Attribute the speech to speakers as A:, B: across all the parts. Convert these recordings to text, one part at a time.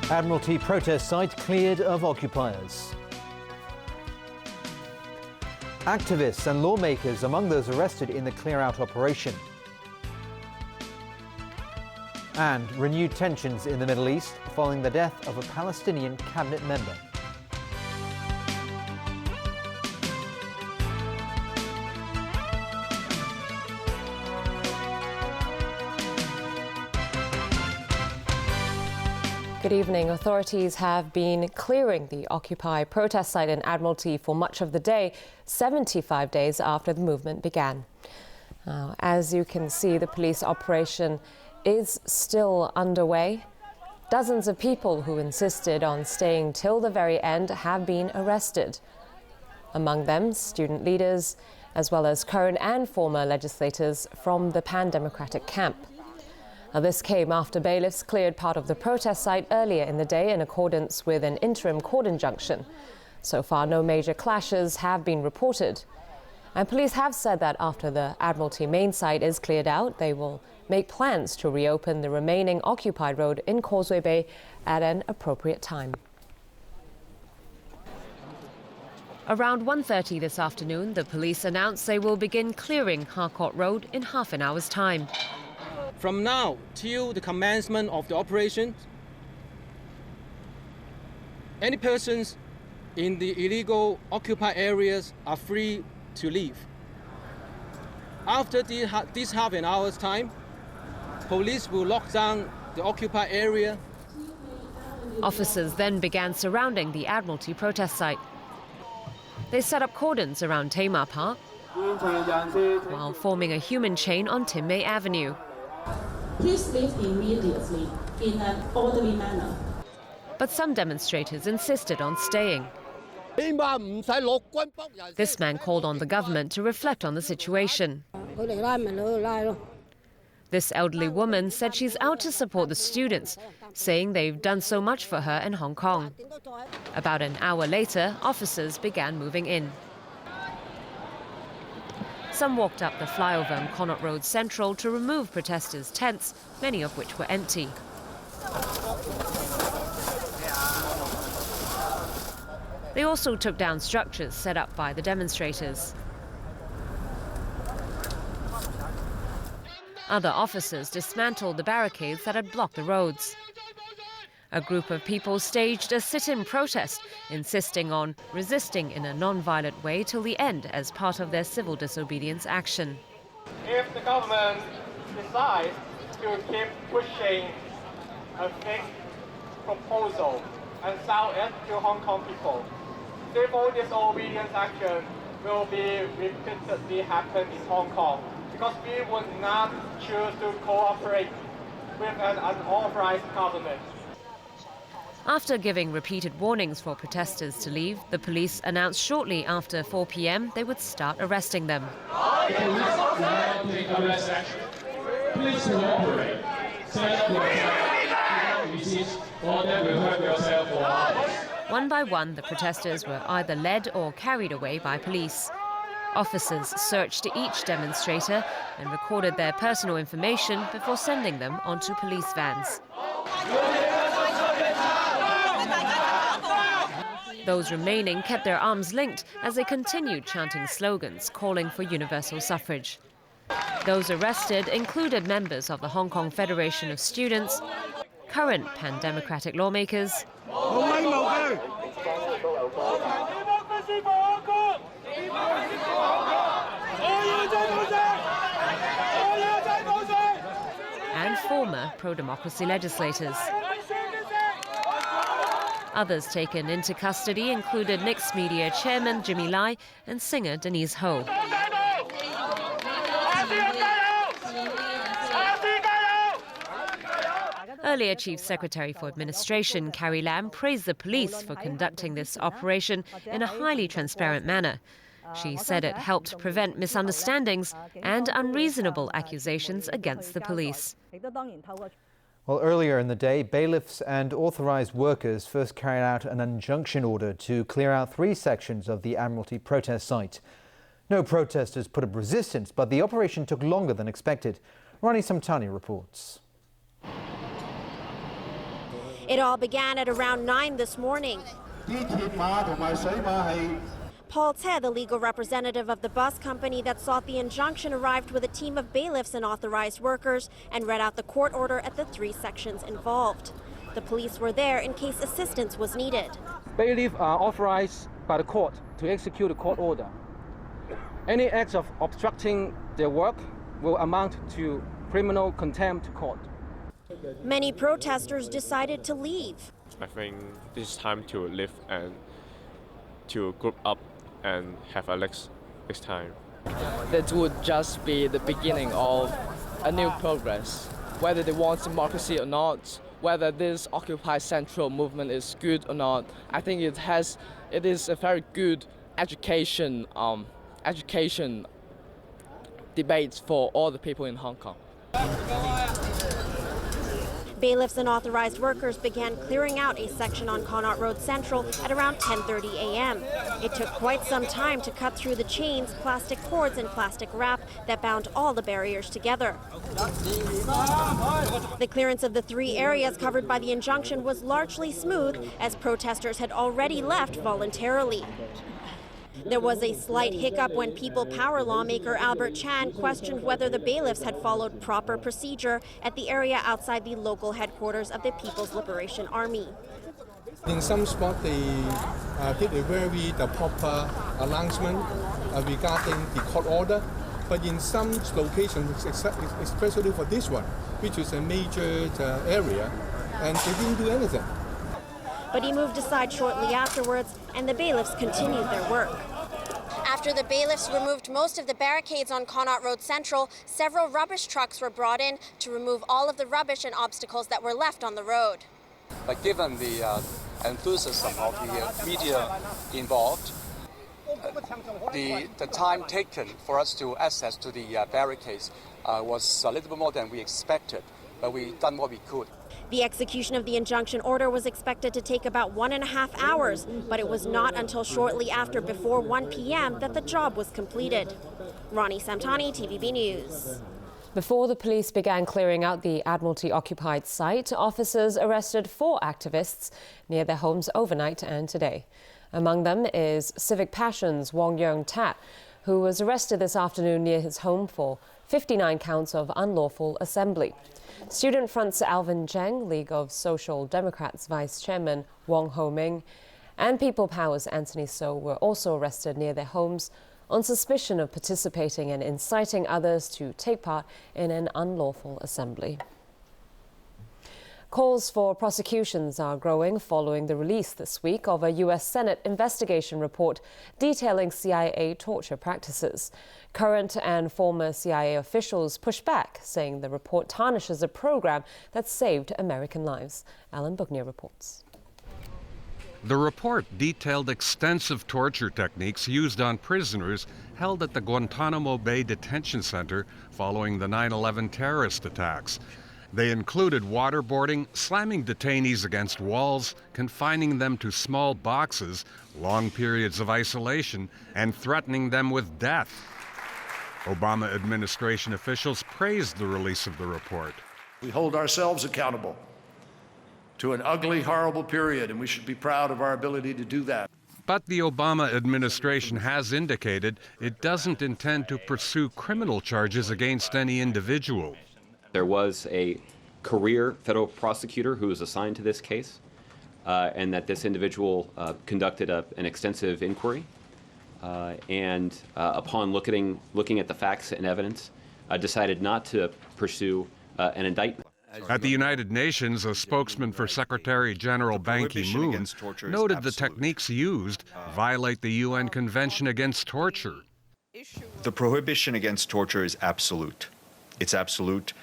A: Admiralty protest site cleared of occupiers. Activists and lawmakers among those arrested in the clear-out operation. And renewed tensions in the Middle East following the death of a Palestinian cabinet member.
B: Good evening. Authorities have been clearing the Occupy protest site in Admiralty for much of the day, 75 days after the movement began. As you can see, the police operation is still underway. Dozens of people who insisted on staying till the very end have been arrested. Among them, student leaders, as well as current and former legislators from the pan-democratic camp. This came after bailiffs cleared part of the protest site earlier in the day in accordance with an interim court injunction. So far, no major clashes have been reported. And police have said that after the Admiralty main site is cleared out, they will make plans to reopen the remaining occupied road in Causeway Bay at an appropriate time. Around 1:30 this afternoon, the police announced they will begin clearing Harcourt Road in half an hour's time.
C: From now till the commencement of the operation, any persons in the illegal occupied areas are free to leave. After this half an hour's time, police will lock down the occupied area.
B: Officers then began surrounding the Admiralty protest site. They set up cordons around Tamar Park while forming a human chain on Tinmay Avenue.
D: Please leave immediately in an orderly manner.
B: But some demonstrators insisted on staying. This man called on the government to reflect on the situation. This elderly woman said she's out to support the students, saying they've done so much for her in Hong Kong. About an hour later, officers began moving in. Some walked up the flyover on Connaught Road Central to remove protesters' tents, many of which were empty. They also took down structures set up by the demonstrators. Other officers dismantled the barricades that had blocked the roads. A group of people staged a sit-in protest, insisting on resisting in a non-violent way till the end as part of their civil disobedience action.
E: If the government decides to keep pushing a fake proposal and sell it to Hong Kong people, civil disobedience action will be repeatedly happen in Hong Kong, because we would not choose to cooperate with an unauthorized government.
B: After giving repeated warnings for protesters to leave, the police announced shortly after 4 p.m. they would start arresting them.
F: Police will now take arrest action. Please cooperate. Stand up, resist, or they will hurt yourself or others.
B: One by one, the protesters were either led or carried away by police. Officers searched each demonstrator and recorded their personal information before sending them onto police vans. Those remaining kept their arms linked as they continued chanting slogans calling for universal suffrage. Those arrested included members of the Hong Kong Federation of Students, current pan-democratic lawmakers, and former pro-democracy legislators. Others taken into custody included Nix Media chairman Jimmy Lai and singer Denise Ho. Earlier Chief Secretary for Administration Carrie Lam praised the police for conducting this operation in a highly transparent manner. She said it helped prevent misunderstandings and unreasonable accusations against the police.
A: Well, earlier in the day, bailiffs and authorised workers first carried out an injunction order to clear out 3 sections of the Admiralty protest site. No protesters put up resistance, but the operation took longer than expected. Ronnie Samtani reports.
G: It all began at around 9 this morning. Paul Te, the legal representative of the bus company that sought the injunction, arrived with a team of bailiffs and authorized workers and read out the court order at the 3 sections involved. The police were there in case assistance was needed.
C: Bailiffs are authorized by the court to execute the court order. Any acts of obstructing their work will amount to criminal contempt to court.
G: Many protesters decided to leave.
H: I think this is time to live and to group up and have a next time.
I: That would just be the beginning of a new progress. Whether they want democracy or not, whether this Occupy Central movement is good or not, I think it is a very good education debate for all the people in Hong Kong.
G: Bailiffs and authorized workers began clearing out a section on Connaught Road Central at around 10:30 a.m. It took quite some time to cut through the chains, plastic cords, and plastic wrap that bound all the barriers together. The clearance of the 3 areas covered by the injunction was largely smooth, as protesters had already left voluntarily. There was a slight hiccup when People Power lawmaker Albert Chan questioned whether the bailiffs had followed proper procedure at the area outside the local headquarters of the People's Liberation Army.
J: In some spots, they did a very proper announcement regarding the court order, but in some locations, especially for this one, which is a major area, and they didn't do anything.
G: But he moved aside shortly afterwards, and the bailiffs continued their work. After the bailiffs removed most of the barricades on Connaught Road Central, several rubbish trucks were brought in to remove all of the rubbish and obstacles that were left on the road.
K: But given the enthusiasm of the media involved, the time taken for us to access to the barricades was a little bit more than we expected, but we done what we could.
G: The execution of the injunction order was expected to take about 1.5 hours, but it was not until shortly after, before 1 p.m., that the job was completed. Ronnie Samtani, TVB News.
B: Before the police began clearing out the Admiralty-occupied site, officers arrested 4 activists near their homes overnight and today. Among them is Civic Passion's Wong Yeung Tat, who was arrested this afternoon near his home for 59 counts of unlawful assembly. Student Front's Alvin Zheng, League of Social Democrats Vice Chairman Wong Ho-ming, and People Power's Anthony So were also arrested near their homes on suspicion of participating and inciting others to take part in an unlawful assembly. Calls for prosecutions are growing following the release this week of a U.S. Senate investigation report detailing CIA torture practices. Current and former CIA officials push back, saying the report tarnishes a program that saved American lives. Alan Bugnier reports.
L: The report detailed extensive torture techniques used on prisoners held at the Guantanamo Bay Detention Center following the 9/11 terrorist attacks. They included waterboarding, slamming detainees against walls, confining them to small boxes, long periods of isolation, and threatening them with death. Obama administration officials praised the release of the report.
M: We hold ourselves accountable to an ugly, horrible period, and we should be proud of our ability to do that.
L: But the Obama administration has indicated it doesn't intend to pursue criminal charges against any individual.
N: There was a career federal prosecutor who was assigned to this case, and that this individual conducted an extensive inquiry, and upon looking at the facts and evidence, decided not to pursue an indictment.
L: At the United Nations, a spokesman for Secretary General Ban Ki-moon noted the techniques used violate the UN Convention Against Torture.
O: The prohibition against torture is absolute. It's absolute,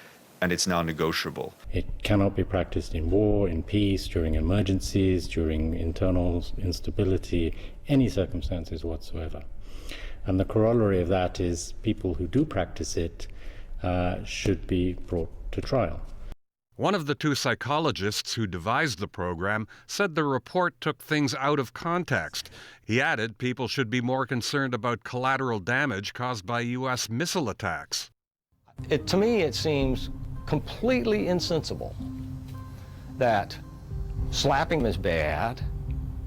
O: and it's non-negotiable.
P: It cannot be practiced in war, in peace, during emergencies, during internal instability, any circumstances whatsoever. And the corollary of that is people who do practice it should be brought to trial.
L: One of the two psychologists who devised the program said the report took things out of context. He added people should be more concerned about collateral damage caused by U.S. missile attacks.
Q: To me, it seems completely insensible that slapping is bad,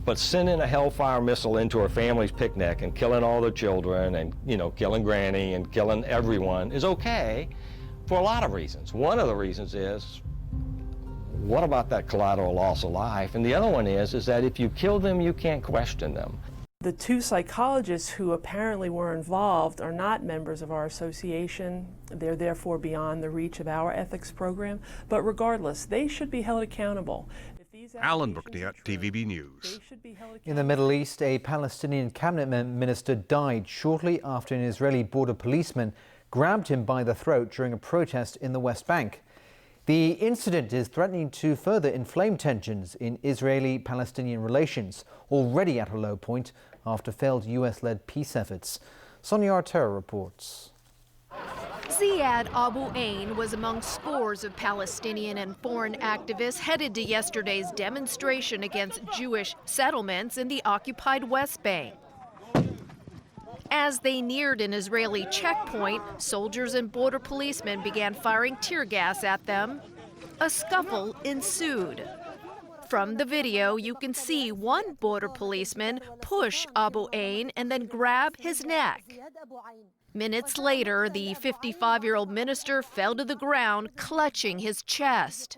Q: but sending a Hellfire missile into a family's picnic and killing all the children and, killing Granny and killing everyone is okay for a lot of reasons. One of the reasons is, what about that collateral loss of life? And the other one is that if you kill them, you can't question them.
R: The two psychologists who apparently were involved are not members of our association. They're therefore beyond the reach of our ethics program. But regardless, they should be held accountable.
L: Alan Bookniat, TVB News.
A: In the Middle East, a Palestinian cabinet minister died shortly after an Israeli border policeman grabbed him by the throat during a protest in the West Bank. The incident is threatening to further inflame tensions in Israeli-Palestinian relations, already at a low point after failed US-led peace efforts. Sonia Artero reports.
S: Ziad Abu Ain was among scores of Palestinian and foreign activists headed to yesterday's demonstration against Jewish settlements in the occupied West Bank. As they neared an Israeli checkpoint, soldiers and border policemen began firing tear gas at them. A scuffle ensued. From the video, you can see one border policeman push Abu Ain and then grab his neck. Minutes later, the 55-year-old minister fell to the ground, clutching his chest.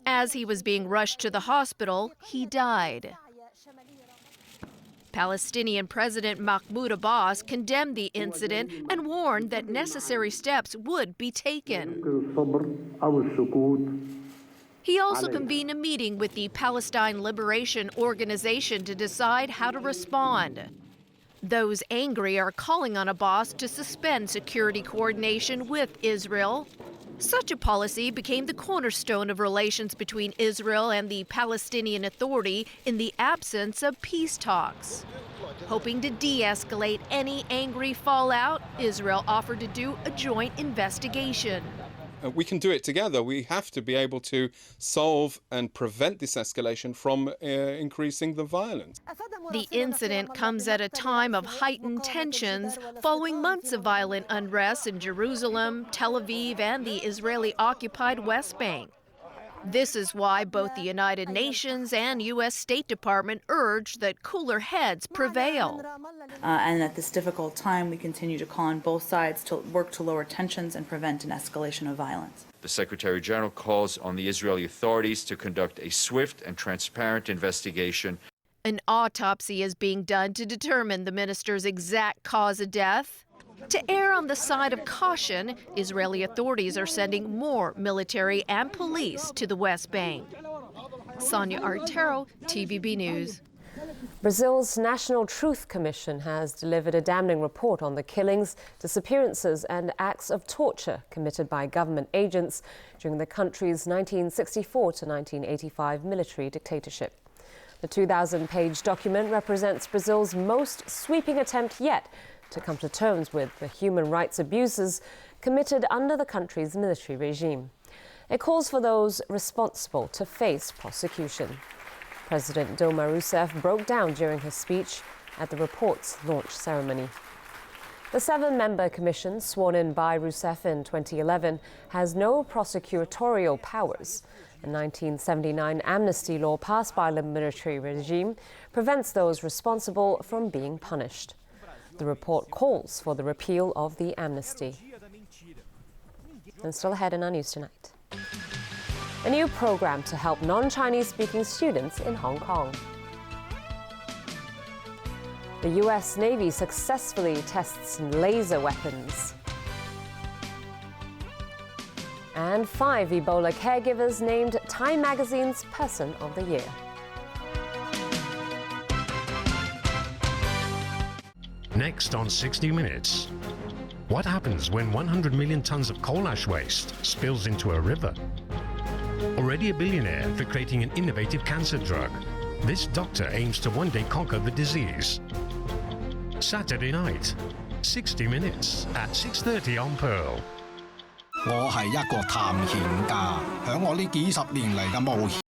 S: As he was being rushed to the hospital, he died. Palestinian President Mahmoud Abbas condemned the incident and warned that necessary steps would be taken. He also convened a meeting with the Palestine Liberation Organization to decide how to respond. Those angry are calling on Abbas to suspend security coordination with Israel. Such a policy became the cornerstone of relations between Israel and the Palestinian Authority in the absence of peace talks. Hoping to de-escalate any angry fallout, Israel offered to do a joint investigation.
T: We can do it together. We have to be able to solve and prevent this escalation from increasing the violence.
S: The incident comes at a time of heightened tensions following months of violent unrest in Jerusalem, Tel Aviv, and the Israeli-occupied West Bank. This is why both the United Nations and U.S. State Department urge that cooler heads prevail.
U: And at this difficult time, we continue to call on both sides to work to lower tensions and prevent an escalation of violence.
O: The Secretary General calls on the Israeli authorities to conduct a swift and transparent investigation.
S: An autopsy is being done to determine the minister's exact cause of death. To err on the side of caution, Israeli authorities are sending more military and police to the West Bank. Sonia Artero, TVB News.
B: Brazil's National Truth Commission has delivered a damning report on the killings, disappearances and acts of torture committed by government agents during the country's 1964 to 1985 military dictatorship. The 2,000-page document represents Brazil's most sweeping attempt yet to come to terms with the human rights abuses committed under the country's military regime. It calls for those responsible to face prosecution. President Dilma Rousseff broke down during her speech at the report's launch ceremony. The 7-member commission, sworn in by Rousseff in 2011, has no prosecutorial powers. A 1979 amnesty law passed by the military regime prevents those responsible from being punished. The report calls for the repeal of the amnesty. And still ahead in our news tonight. A new program to help non-Chinese speaking students in Hong Kong. The US Navy successfully tests laser weapons. And 5 Ebola caregivers named Time Magazine's Person of the Year.
V: Next on 60 Minutes, what happens when 100 million tons of coal ash waste spills into a river? Already a billionaire for creating an innovative cancer drug, this doctor aims to one day conquer the disease. Saturday night, 60 Minutes at 6:30 on Pearl.
D: 我係一個探險家，響我呢幾十年嚟嘅冒險。